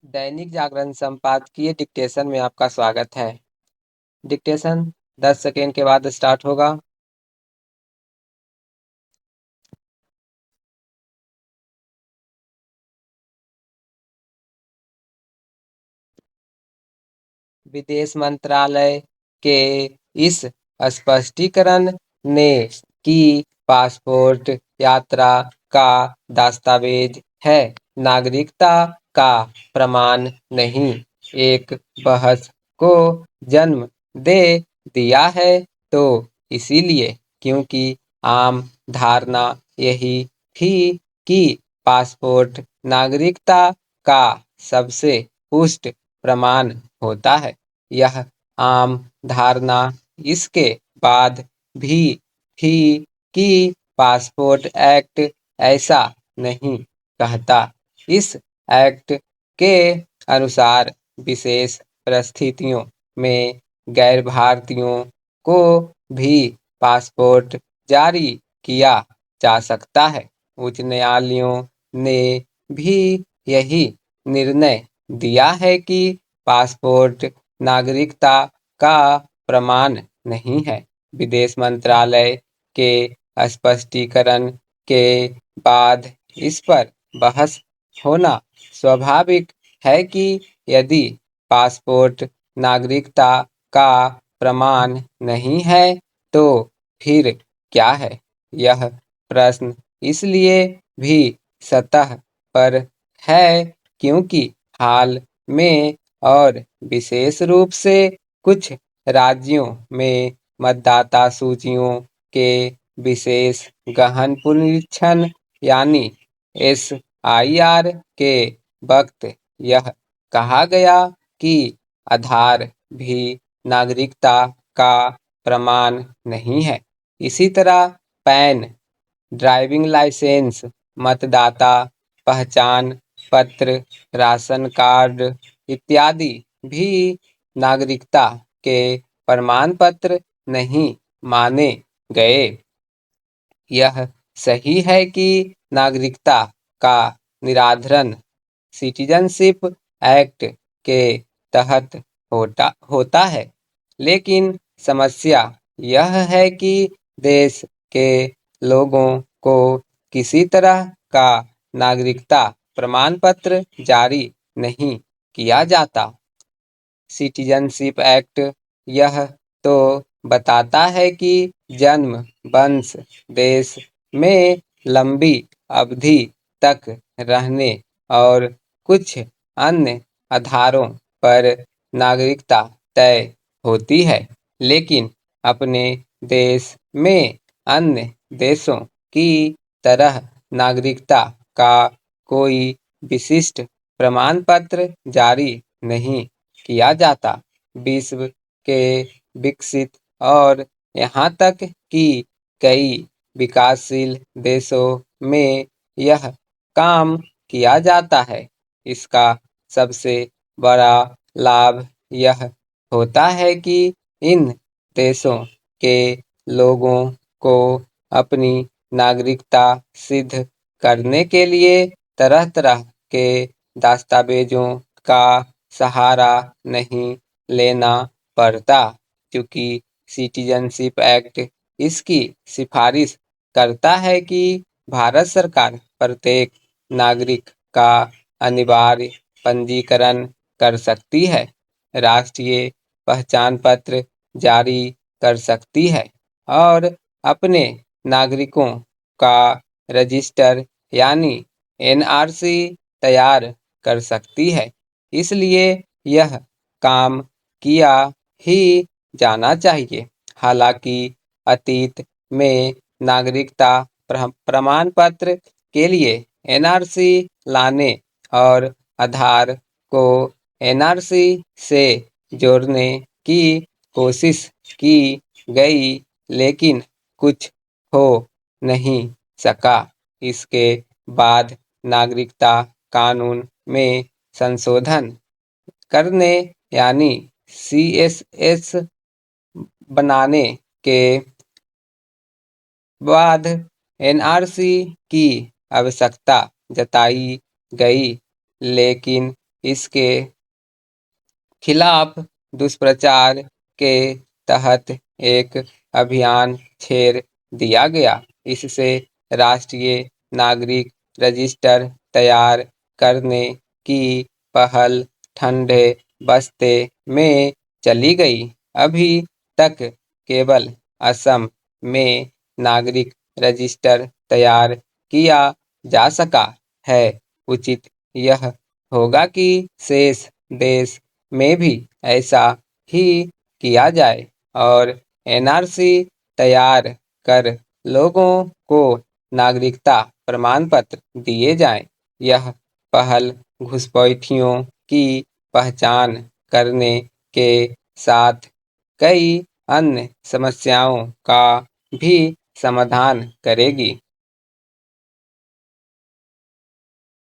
दैनिक जागरण संपादकीय डिक्टेशन में आपका स्वागत है। डिक्टेशन 10 सेकेंड के बाद स्टार्ट होगा। विदेश मंत्रालय के इस स्पष्टीकरण ने कि पासपोर्ट यात्रा का दस्तावेज है, नागरिकता का प्रमाण नहीं, एक बहस को जन्म दे दिया है। तो इसीलिए क्योंकि आम धारणा यही थी कि पासपोर्ट नागरिकता का सबसे पुष्ट प्रमाण होता है। यह आम धारणा इसके बाद भी थी कि पासपोर्ट एक्ट ऐसा नहीं कहता। इस एक्ट के अनुसार विशेष परिस्थितियों में गैर भारतीयों को भी पासपोर्ट जारी किया जा सकता है। उच्च न्यायालयों ने भी यही निर्णय दिया है कि पासपोर्ट नागरिकता का प्रमाण नहीं है। विदेश मंत्रालय के स्पष्टीकरण के बाद इस पर बहस होना स्वाभाविक है कि यदि पासपोर्ट नागरिकता का प्रमाण नहीं है तो फिर क्या है। यह प्रश्न इसलिए भी सतह पर है क्योंकि हाल में और विशेष रूप से कुछ राज्यों में मतदाता सूचियों के विशेष गहन पुनरीक्षण यानी SIR के वक्त यह कहा गया कि आधार भी नागरिकता का प्रमाण नहीं है। इसी तरह पैन, ड्राइविंग लाइसेंस, मतदाता पहचान पत्र, राशन कार्ड इत्यादि भी नागरिकता के प्रमाण पत्र नहीं माने गए। यह सही है कि नागरिकता का निराधरण सिटीजनशिप एक्ट के तहत होता है, लेकिन समस्या यह है कि देश के लोगों को किसी तरह का नागरिकता प्रमाण पत्र जारी नहीं किया जाता। सिटीजनशिप एक्ट यह तो बताता है कि जन्म, वंश, देश में लंबी अवधि तक रहने और कुछ अन्य आधारों पर नागरिकता तय होती है, लेकिन अपने देश में अन्य देशों की तरह नागरिकता का कोई विशिष्ट प्रमाण पत्र जारी नहीं किया जाता। विश्व के विकसित और यहाँ तक कि कई विकासशील देशों में यह काम किया जाता है। इसका सबसे बड़ा लाभ यह होता है कि इन देशों के लोगों को अपनी नागरिकता सिद्ध करने के लिए तरह-तरह के दस्तावेजों का सहारा नहीं लेना पड़ता, क्योंकि सिटीजनशिप एक्ट इसकी सिफारिश करता है कि भारत सरकार प्रत्येक नागरिक का अनिवार्य पंजीकरण कर सकती है, राष्ट्रीय पहचान पत्र जारी कर सकती है और अपने नागरिकों का रजिस्टर यानी NRC तैयार कर सकती है। इसलिए यह काम किया ही जाना चाहिए। हालांकि अतीत में नागरिकता प्रमाण पत्र के लिए NRC लाने और आधार को NRC से जोड़ने की कोशिश की गई, लेकिन कुछ हो नहीं सका। इसके बाद नागरिकता कानून में संशोधन करने यानी CSS बनाने के बाद NRC की आवश्यकता जताई गई, लेकिन इसके खिलाफ दुष्प्रचार के तहत एक अभियान छेड़ दिया गया। इससे राष्ट्रीय नागरिक रजिस्टर तैयार करने की पहल ठंडे बस्ते में चली गई। अभी तक केवल असम में नागरिक रजिस्टर तैयार किया जा सका है। उचित यह होगा कि शेष देश में भी ऐसा ही किया जाए और एनआरसी तैयार कर लोगों को नागरिकता प्रमाण पत्र दिए जाएं। यह पहल घुसपैठियों की पहचान करने के साथ कई अन्य समस्याओं का भी समाधान करेगी।